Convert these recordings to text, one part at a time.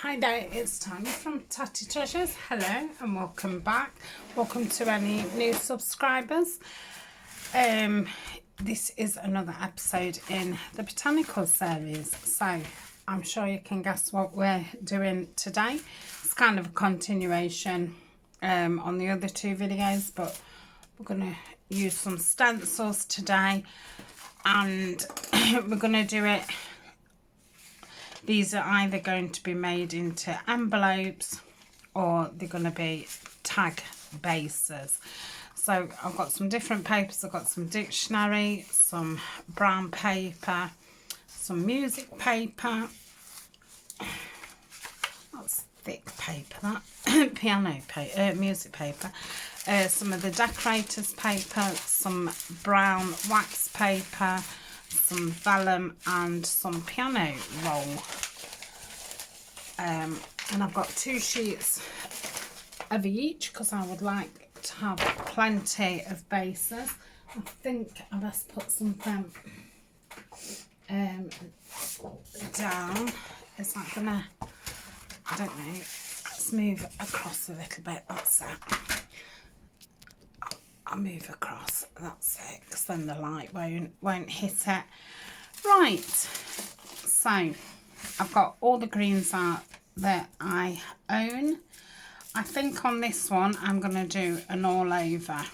Hi there, it's Tania from Tatty Treasures. Hello and welcome back. Welcome to any new subscribers. This is another episode in the Botanicals series. So I'm sure you can guess what we're doing today. It's kind of a continuation on the other two videos, but we're going to use some stencils today and we're going to do it. These are either going to be made into envelopes or they're going to be tag bases. So I've got some different papers. I've got some dictionary, some brown paper, some music paper. That's thick paper, that. Piano paper, music paper. Some of the decorators paper, some brown wax paper, some vellum and some piano roll. And I've got 2 sheets of each because I would like to have plenty of bases. I think I best put something down. Is that gonna, I don't know, let's move across a little bit, that's it. I'll move across, that's it, because then the light won't hit it. Right, so I've got all the greens out that I own. I think on this one I'm going to do an all over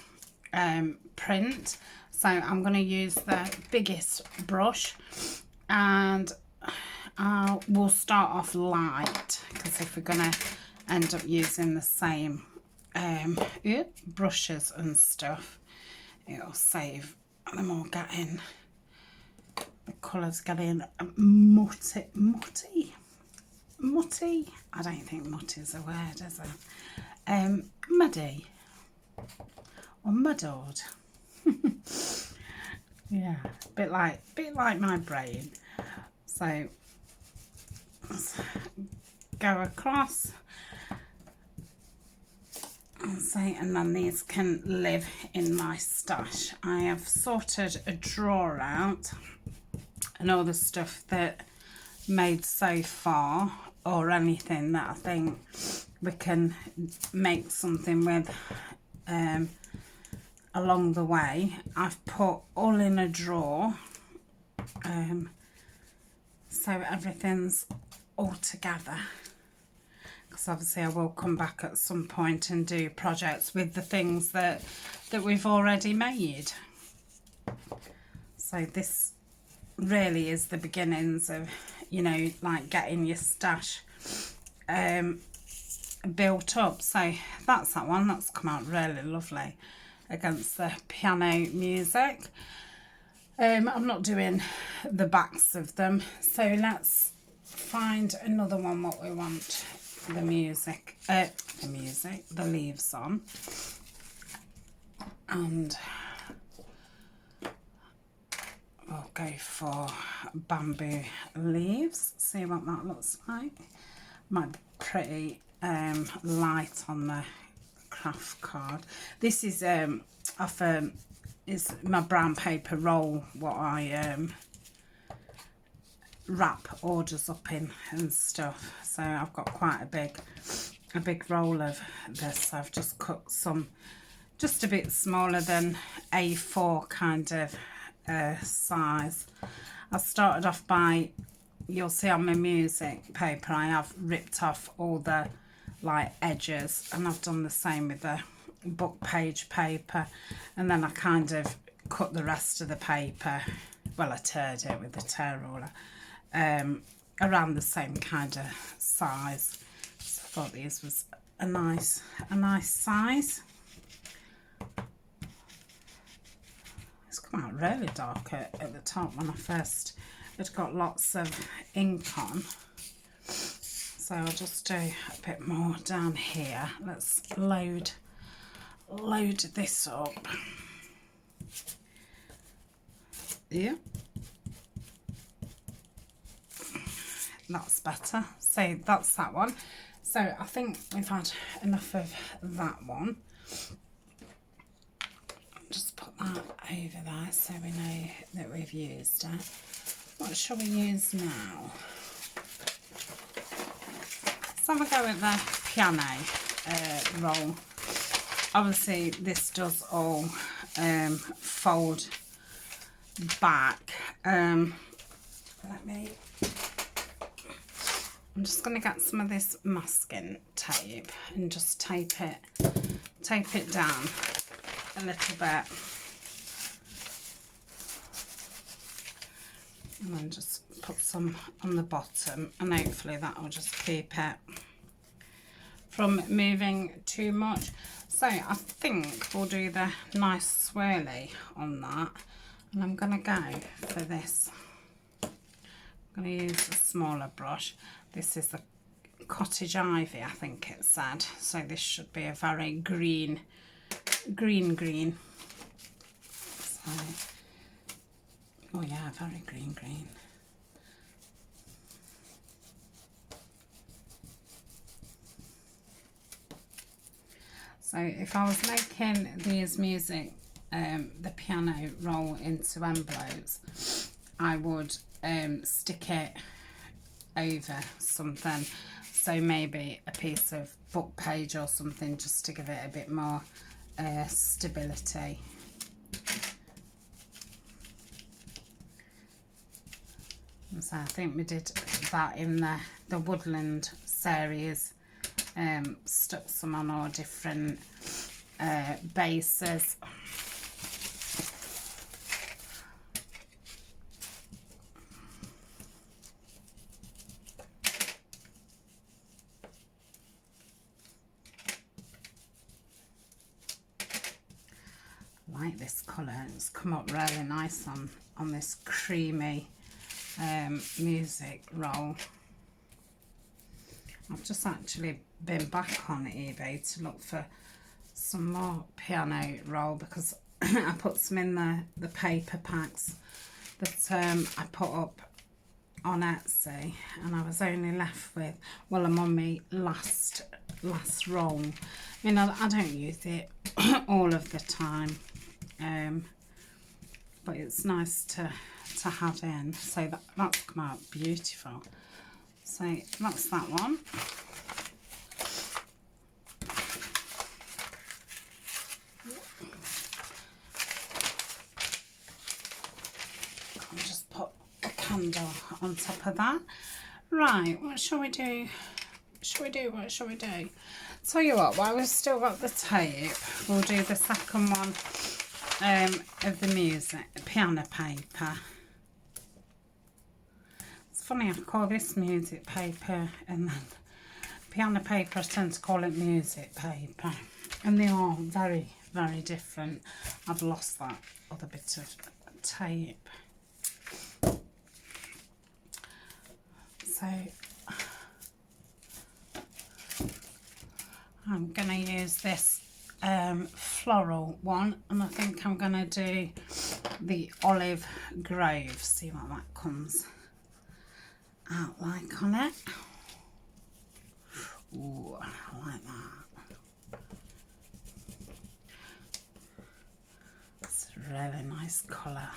print. So I'm going to use the biggest brush and we'll start off light, because if we're going to end up using the same brushes and stuff, it'll save them all getting, the colours getting mutty. I don't think mutty is a word, is it? Muddy or muddled. Yeah, bit like my brain. So let's go across. And then these can live in my stash. I have sorted a drawer out and all the stuff that made so far, or anything that I think we can make something with along the way. I've put all in a drawer, so everything's all together. Because obviously I will come back at some point and do projects with the things that we've already made. So this really is the beginnings of, you know, like getting your stash built up. So that's that one. That's come out really lovely against the piano music. I'm not doing the backs of them, so let's find another one what we want the leaves on. And we'll go for bamboo leaves, see what that looks like. Might be pretty light on the craft card. This is is my brown paper roll, what I wrap orders up in and stuff. So I've got quite a big roll of this. I've just cut some just a bit smaller than A4 kind of size. I started off by, you'll see on my music paper, I have ripped off all the like edges, and I've done the same with the book page paper, and then I kind of cut the rest of the paper, well, I teared it with the tear ruler, around the same kind of size. So I thought these was a nice size. It's come out really dark at the top when I first had got lots of ink on. So I'll just do a bit more down here. Let's load this up. Yeah. That's better. So that's that one. So I think we've had enough of that one. Just put that over there so we know that we've used it. What shall we use now? let's have a go at the piano roll. Obviously this does all fold back. I'm just going to get some of this masking tape and just tape it down a little bit, and then just put some on the bottom, and hopefully that will just keep it from moving too much. So I think we'll do the nice swirly on that, and I'm going to go for this. I'm going to use a smaller brush. This is the Cottage Ivy, I think it said. So this should be a very green. So, oh yeah, very green. So if I was making these the piano roll into envelopes, I would stick it over something, so maybe a piece of book page or something, just to give it a bit more stability. So I think we did that in the woodland series, stuck some on all different bases. I like this colour, it's come up really nice on this creamy music roll. I've just actually been back on eBay to look for some more piano roll, because I put some in the paper packs that I put up on Etsy, and I was only left with, well, I'm on my last roll. I mean, I don't use it all of the time, but it's nice to have in. So that's come out beautiful. So that's that one. I'll just put a candle on top of that. Right, what shall we do? What shall we do? Tell you what, while we've still got the tape, we'll do the second one of the piano paper. It's funny, I call this music paper, and then piano paper I tend to call it music paper, and they are very, very different. I've lost that other bit of tape. So I'm going to use this floral one, and I think I'm going to do the Olive Grove, see what that comes out like on it. Ooh, I like that. It's a really nice colour.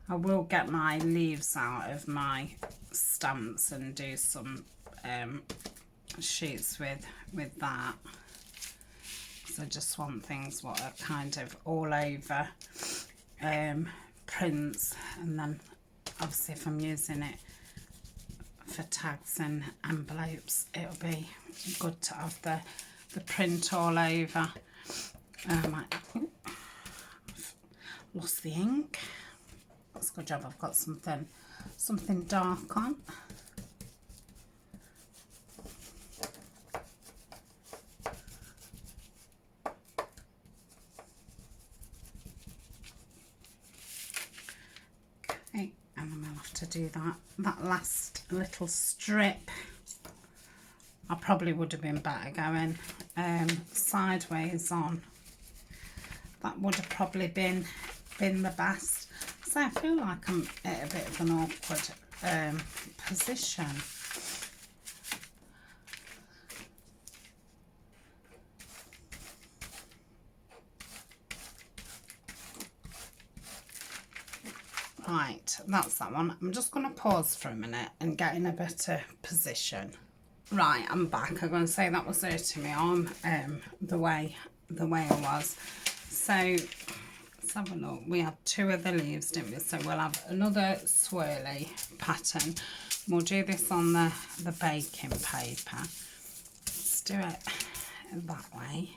I will get my leaves out of my stamps and do some sheets with that. So I just want things what are kind of all over prints, and then obviously if I'm using it for tags and envelopes, it'll be good to have the print all over. I've lost the ink. That's a good job I've got something dark on. Okay, and then I'll have to do that last little strip. I probably would have been better going sideways on. That would have probably been the best. So I feel like I'm at a bit of an awkward position. Right, that's that one. I'm just going to pause for a minute and get in a better position. Right, I'm back. I'm going to say that was hurting my arm the way I was. So let's have a look. We had 2 of the leaves, didn't we? So we'll have another swirly pattern. We'll do this on the baking paper. Let's do it that way.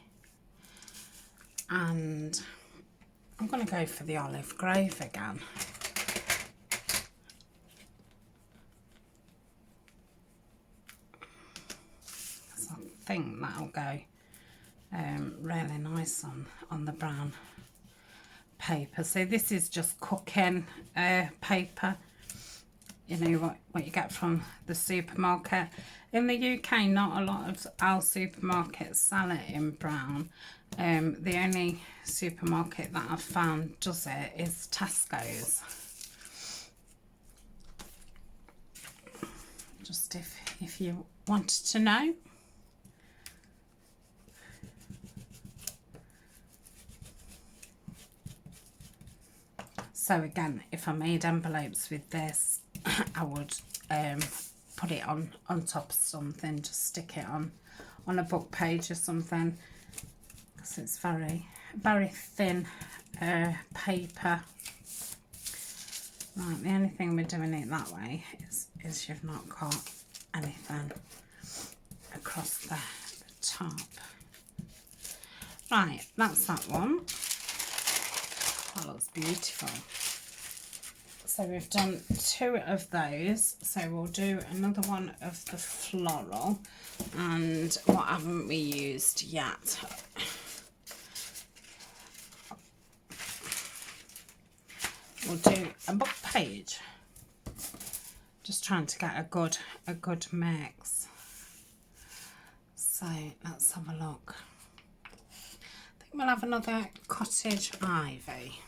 And I'm going to go for the olive grave again. So I think that'll go really nice on the brown paper. So this is just cooking paper, you know, what you get from the supermarket. In the UK, not a lot of our supermarkets sell it in brown. The only supermarket that I've found does it is Tesco's. Just if you wanted to know. So again, if I made envelopes with this, I would put it on top of something, just stick it on a book page or something, because it's very, very thin paper. Right, the only thing we're doing it that way is you've not got anything across the top. Right, that's that one. That looks beautiful. So we've done 2 of those, so we'll do another one of the floral. And what haven't we used yet? We'll do a book page. Just trying to get a good mix. So let's have a look. I think we'll have another Cottage Ivy.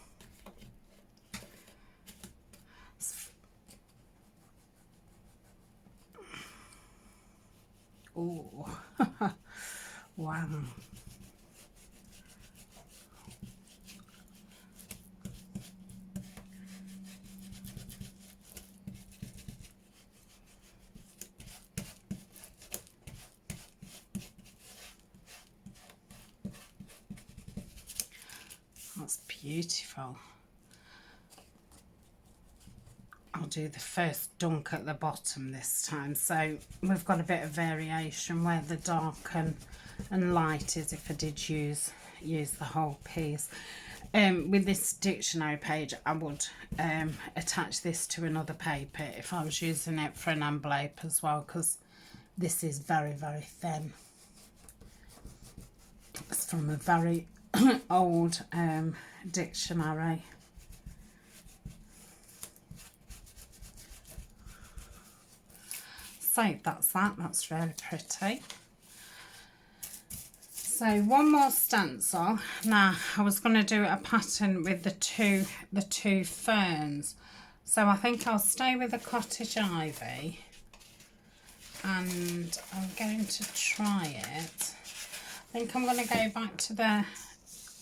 Oh, wow. That's beautiful. I'll do the first dunk at the bottom this time, so we've got a bit of variation where the dark and light is if I did use the whole piece. With this dictionary page, I would attach this to another paper if I was using it for an envelope as well, because this is very, very thin. It's from a very old dictionary. So that's really pretty. So one more stencil. Now I was going to do a pattern with the two ferns, so I think I'll stay with the Cottage Ivy, and I'm going to try it. I think I'm going to go back to the,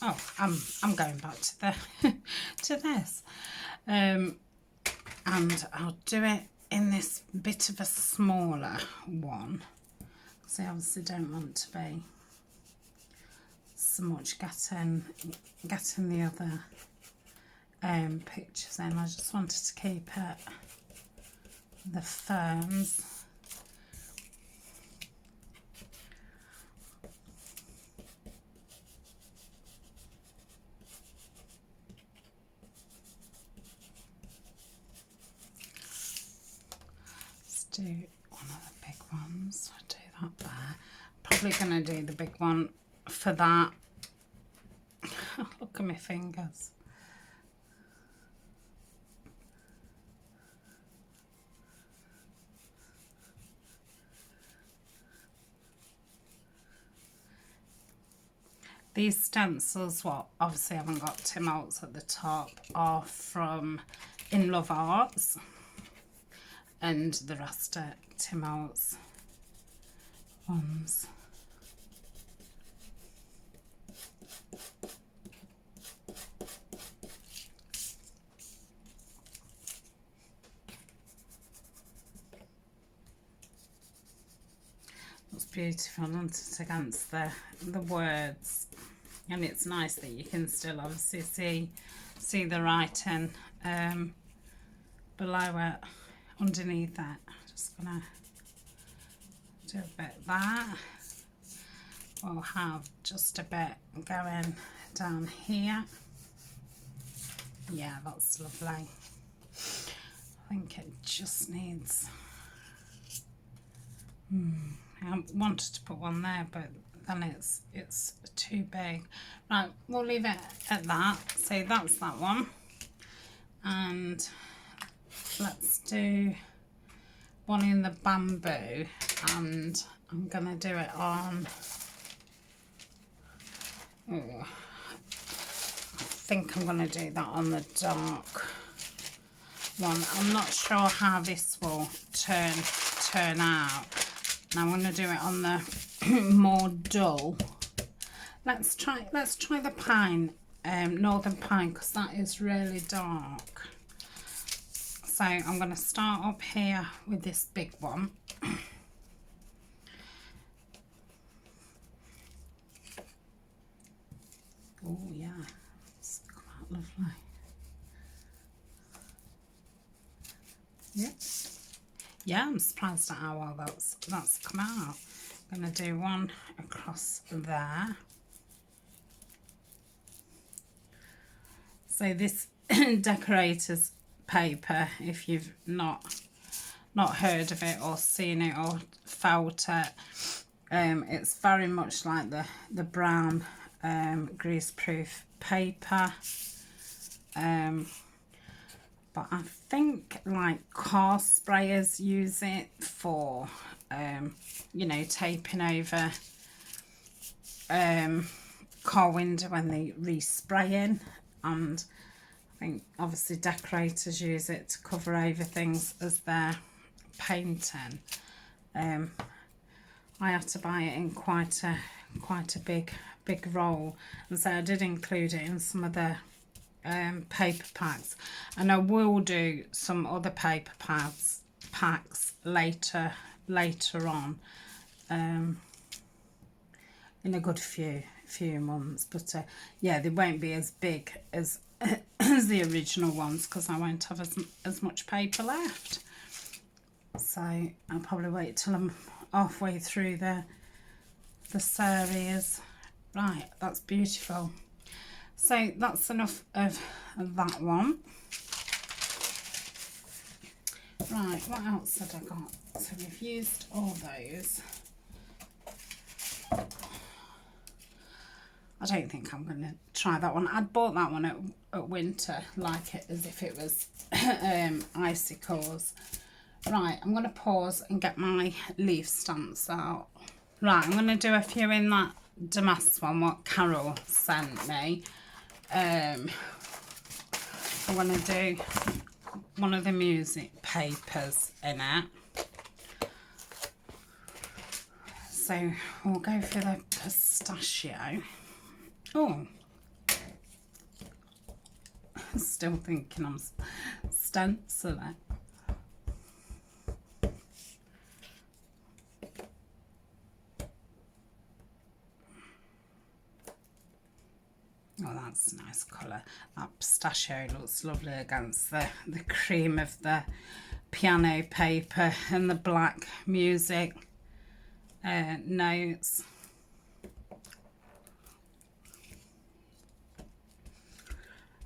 oh, I'm going back to the to this, and I'll do it in this bit of a smaller one. So I obviously don't want to be so much getting the other pictures in. I just wanted to keep it the ferns. Do one of the big ones. I'll do that there. Probably going to do the big one for that. Look at my fingers. These stencils, well, obviously I haven't got Tim Holtz at the top, are from In Love Arts. And the rest are Tim Holtz ones. looks beautiful, doesn't it, against the words. And it's nice that you can still obviously see the writing below it, underneath it. Just gonna do a bit there. We'll have just a bit going down here. Yeah, that's lovely. I think it just needs... I wanted to put one there, but then it's too big. Right, we'll leave it at that. So that's that one. And let's do one in the bamboo, and I'm gonna do it on... Oh, I think I'm going to do that on the dark one. I'm not sure how this will turn out. Now I'm going to do it on the more dull. Let's try the pine, northern pine, because that is really dark. So I'm going to start up here with this big one. Oh yeah, it's come out lovely. Yep. Yeah, I'm surprised at how well that's come out. I'm going to do one across there. So this decorator's paper, if you've not heard of it or seen it or felt it, it's very much like the brown greaseproof paper, but I think like car sprayers use it for you know, taping over car window when they respraying, and I think obviously decorators use it to cover over things as they're painting. I had to buy it in quite a big roll, and so I did include it in some of the paper packs, and I will do some other paper packs later on, in a good few months, but yeah, they won't be as big as as the original ones because I won't have as much paper left. So I'll probably wait till I'm halfway through the series. Right, that's beautiful. So that's enough of that one. Right, what else have I got? So we've used all those. I don't think I'm going to try that one. I'd bought that one at winter, like it as if it was icicles. Right, I'm going to pause and get my leaf stamps out. Right, I'm going to do a few in that damask one, what Carol sent me. I'm going to do one of the music papers in it. So we'll go for the pistachio. Oh, still thinking I'm stenciling. Oh, that's a nice colour. That pistachio looks lovely against the cream of the piano paper and the black music notes.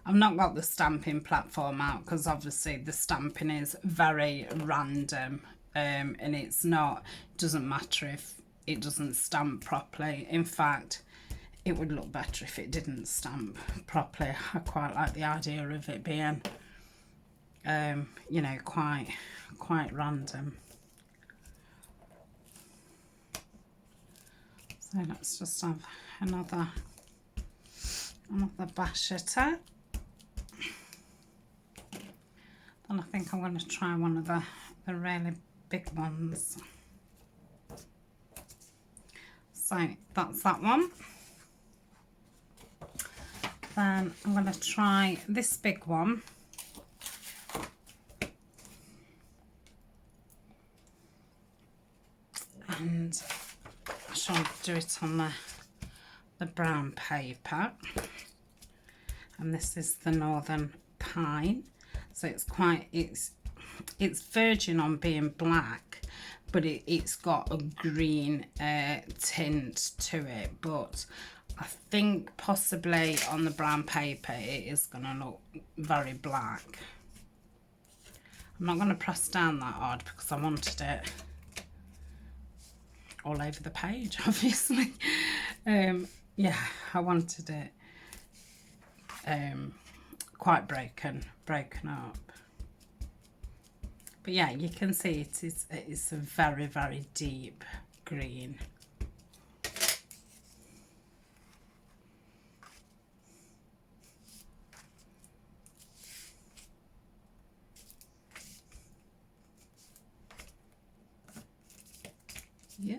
I've not got the stamping platform out because obviously the stamping is very random, and it doesn't matter if it doesn't stamp properly. In fact, it would look better if it didn't stamp properly. I quite like the idea of it being, you know, quite random. So let's just have another bash at it. And I think I'm going to try one of the really big ones. So that's that one. Then I'm going to try this big one. And shall do it on the brown paper. And this is the Northern Pine. So it's quite, it's verging on being black, but it's got a green tint to it. But I think possibly on the brown paper it is going to look very black. I'm not going to press down that hard because I wanted it all over the page, obviously. Yeah, I wanted it quite broken up. But yeah, you can see it's a very, very deep green. Yeah.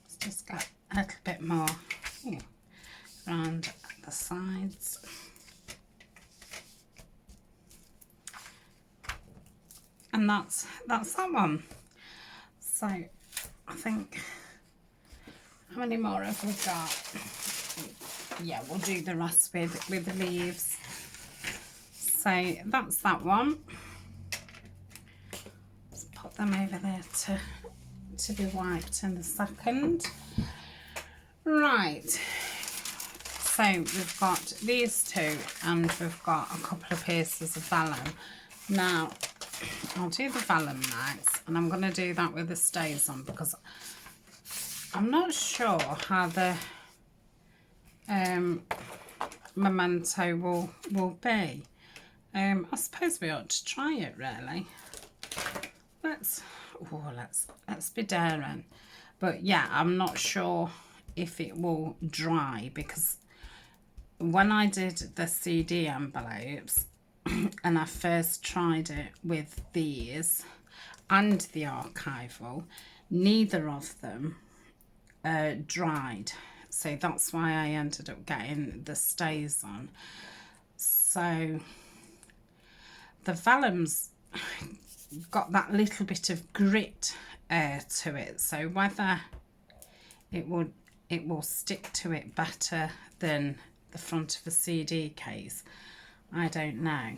Let's just get a little bit more around the sides. And that's that one. So I think, how many more have we got? Yeah, we'll do the rest with the leaves. So that's that one. Let's put them over there to be wiped in a second. Right. So we've got these two, and we've got a couple of pieces of vellum. Now, I'll do the vellum next, and I'm going to do that with the stays on because I'm not sure how the memento will be. I suppose we ought to try it really. Let's be daring. But yeah, I'm not sure if it will dry because when I did the CD envelopes and I first tried it with these and the archival, neither of them dried. So that's why I ended up getting the stays on. So the vellum's got that little bit of grit to it. So whether it will stick to it better than the front of a CD case, I don't know.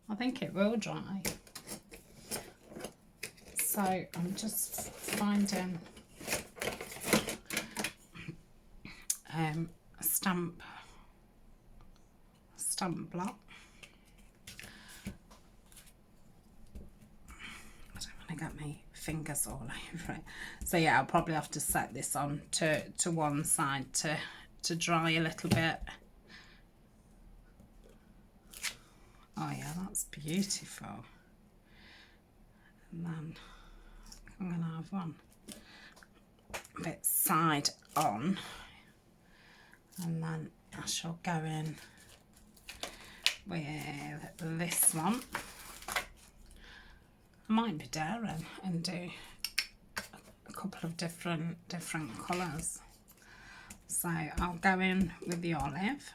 I think it will dry. So I'm just finding a stamp block. I don't want to get my fingers all over it. So yeah, I'll probably have to set this on to one side to dry a little bit. Oh yeah, that's beautiful. And then I'm going to have one a bit side on, and then I shall go in with this one. I might be daring and do a couple of different colours. So I'll go in with the olive,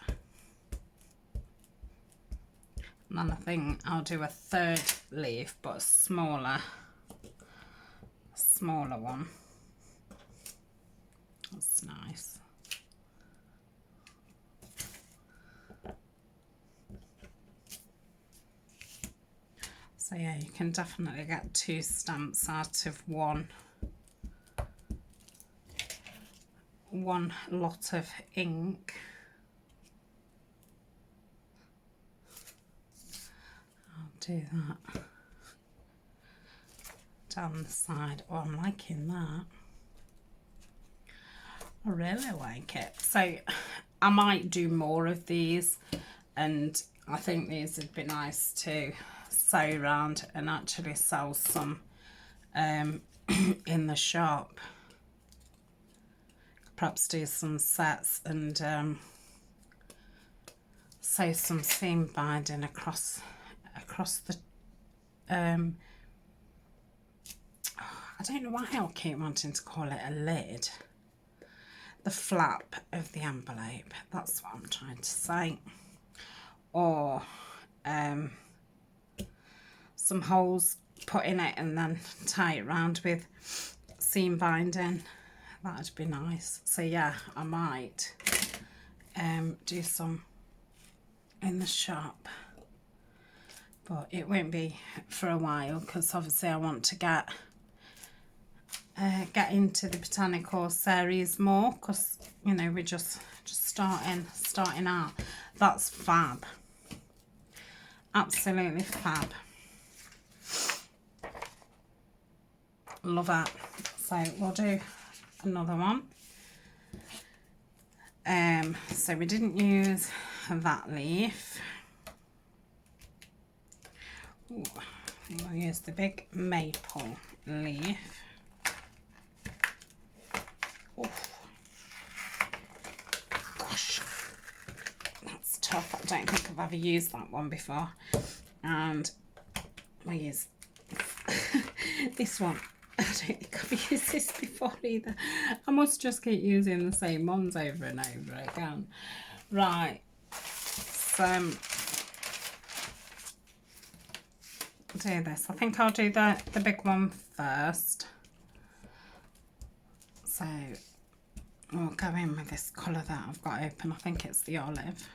and then I think I'll do a third leaf, but a smaller one. That's nice. So yeah, you can definitely get 2 stamps out of one lot of ink. I'll do that down the side. Oh, I'm liking that. I really like it. So I might do more of these, and I think these would be nice to sew around and actually sell some in the shop. Perhaps do some sets and sew some seam binding across the I don't know why I keep wanting to call it a lid. the flap of the envelope. That's what I'm trying to say. Or some holes put in it and then tie it round with seam binding. That'd be nice. So yeah, I might do some in the shop, but it won't be for a while because obviously I want to get into the Botanicals series more, because you know we're just starting out. That's fab, absolutely fab, love it. So we'll do another one. So we didn't use that leaf. Ooh, we'll use the big maple leaf. Oof. Gosh, that's tough. I don't think I've ever used that one before. And we'll use this one. I don't think I've used this before either. I must just keep using the same ones over and over again. Right, so do this. I think I'll do the big one first. So we'll go in with this colour that I've got open. I think it's the olive.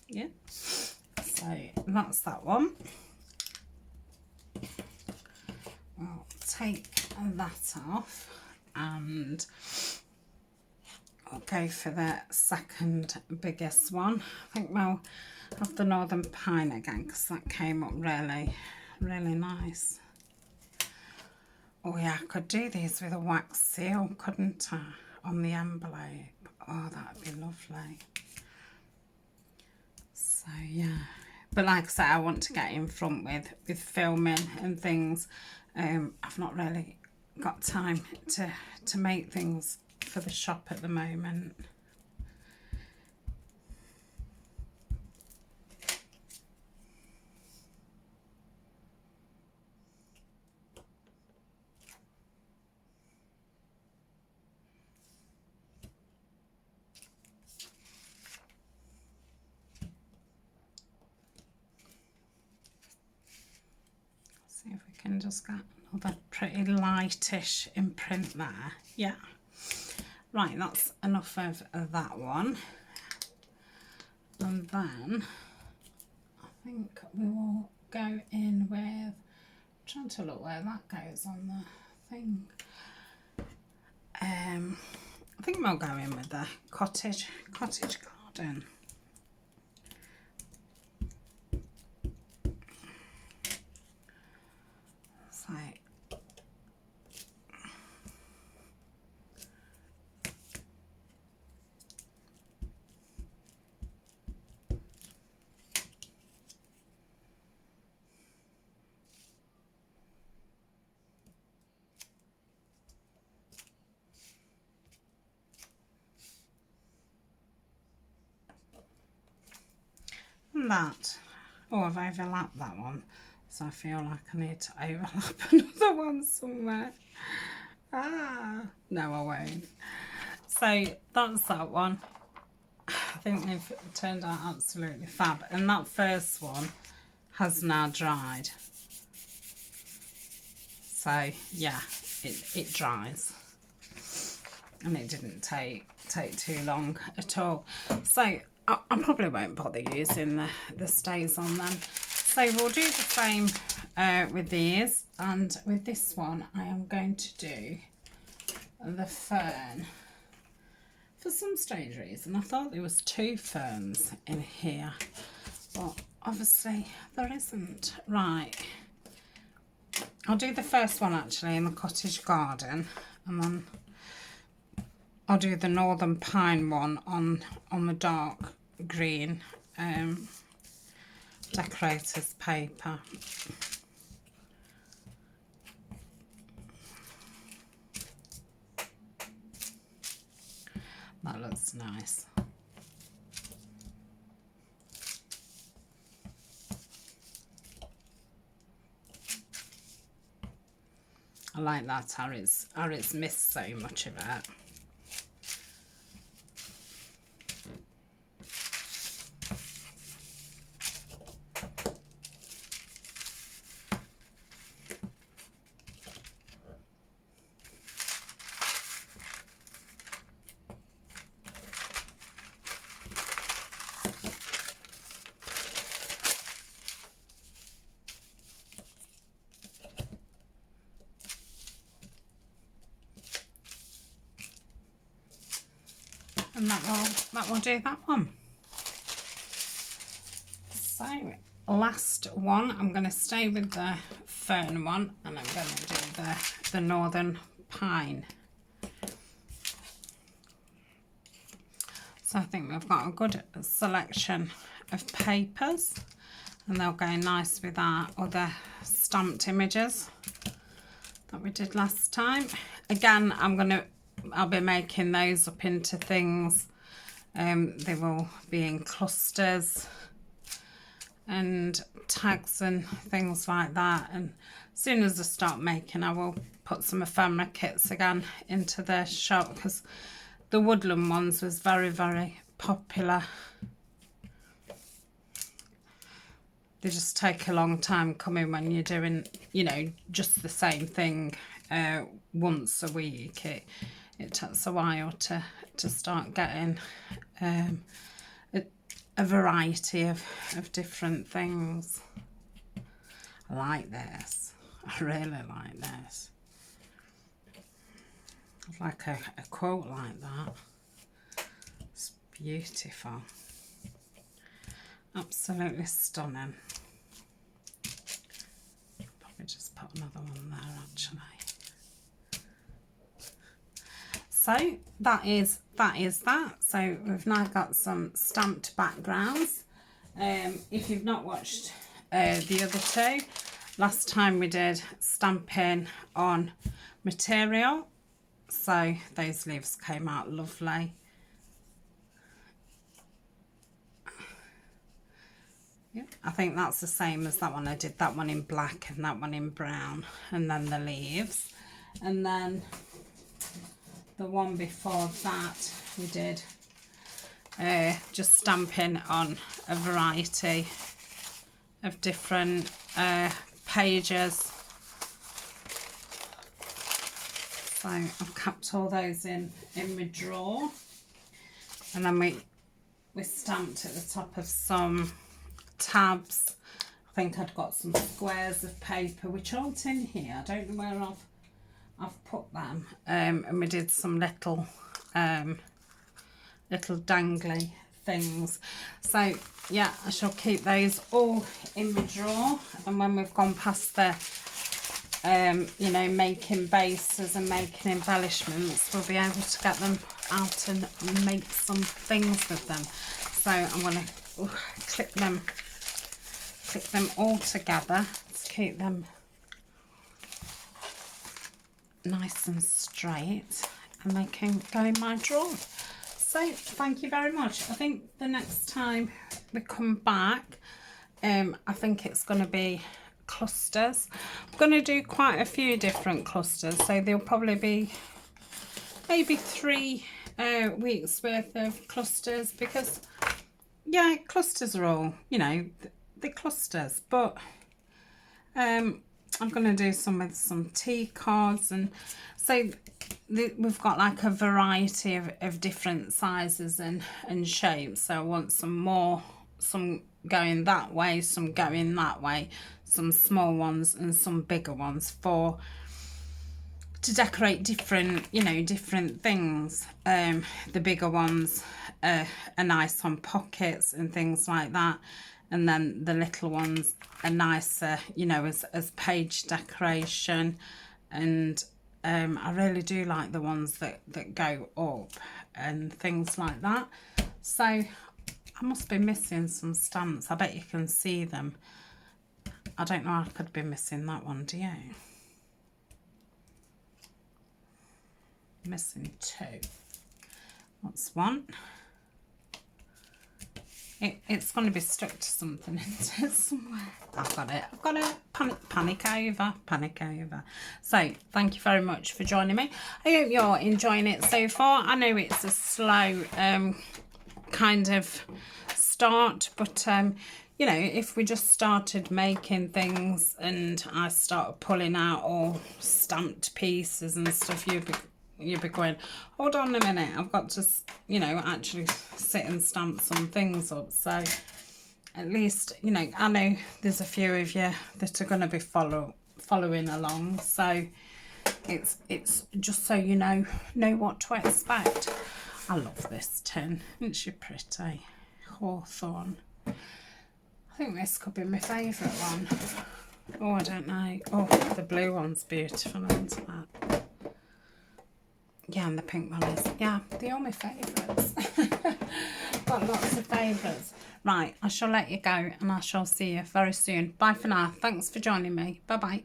Yeah, so that's that one. I'll take that off and I'll go for the second biggest one. I think we'll have the Northern Pine again because that came up really nice. Oh yeah, I could do these with a wax seal, couldn't I, on the envelope? Oh, that'd be lovely. So yeah, but like I said, I want to get in front with filming and things. I've not really got time to make things for the shop at the moment. See if we can just get another pretty lightish imprint there. Yeah. Right, that's enough of that one. And then I think we will go in with, I'm trying to look where that goes on the thing. I think we'll go in with the cottage garden. So that. Oh, I've overlapped that one, so I feel like I need to overlap another one somewhere. No, I won't. So that's that one. I think they've turned out absolutely fab, and that first one has now dried. So yeah, it dries, and it didn't take too long at all. So I probably won't bother using the stays on them. So we'll do the same with these, and with this one I am going to do the fern. For some strange reason I thought there was 2 ferns in here, but obviously there isn't. Right, I'll do the first one actually in the cottage garden, and then I'll do the northern pine one on the dark green decorator's paper. That looks nice. I like that Arty's missed so much of it. And that will do that one. So last one, I'm going to stay with the fern one, and I'm going to do the northern pine. So I think we've got a good selection of papers, and they'll go nice with our other stamped images that we did last time. Again, I'll be making those up into things. They will be in clusters and tags and things like that, and as soon as I start making, I will put some ephemera kits again into the shop, because the woodland ones was very, very popular. They just take a long time coming when you're doing, you know, just the same thing once a week. It takes a while to start getting a variety of different things. I like this. I really like this. I like a quote like that. It's beautiful. Absolutely stunning. Probably just put another one there actually. So that is that. So we've now got some stamped backgrounds. If you've not watched the other two, last time we did stamping on material. So those leaves came out lovely. Yeah, I think that's the same as that one. I did that one in black and that one in brown, and then the leaves. And then the one before that we did just stamping on a variety of different pages. So I've kept all those in my drawer, and then we stamped at the top of some tabs. I think I'd got some squares of paper which aren't in here. I don't know where I've put them, and we did some little dangly things. So yeah, I shall keep those all in my drawer, and when we've gone past the you know, making bases and making embellishments, we'll be able to get them out and make some things with them. So I'm going to clip them all together to keep them nice and straight, and they can go in my drawer. So thank you very much. I think the next time we come back, I think it's going to be clusters. I'm going to do quite a few different clusters, so there'll probably be maybe 3 weeks worth of clusters, because yeah, clusters are all, you know, the clusters, but I'm going to do some with some tea cards, and so we've got like a variety of different sizes and shapes. So I want some going that way, some going that way, some small ones and some bigger ones to decorate different, you know, different things. The bigger ones are nice on pockets and things like that, and then the little ones are nicer, you know, as page decoration. And I really do like the ones that go up and things like that. So I must be missing some stamps. I bet you can see them. I don't know, I could be missing that one, do you? Missing 2. That's one. It's going to be stuck to something, isn't it, somewhere? I've got it. Panic over. So, thank you very much for joining me. I hope you're enjoying it so far. I know it's a slow kind of start, but you know, if we just started making things and I started pulling out all stamped pieces and stuff, you'd be going, hold on a minute, I've got to, you know, actually sit and stamp some things up. So at least, you know, I know there's a few of you that are going to be following along. So it's just so you know what to expect. I love this tin. Isn't she pretty? Hawthorn. I think this could be my favourite one. Oh, I don't know. Oh, the blue one's beautiful, isn't it? Yeah, and the pink one is. Yeah, they're all my favourites. Got lots of favourites. Right, I shall let you go and I shall see you very soon. Bye for now. Thanks for joining me. Bye-bye.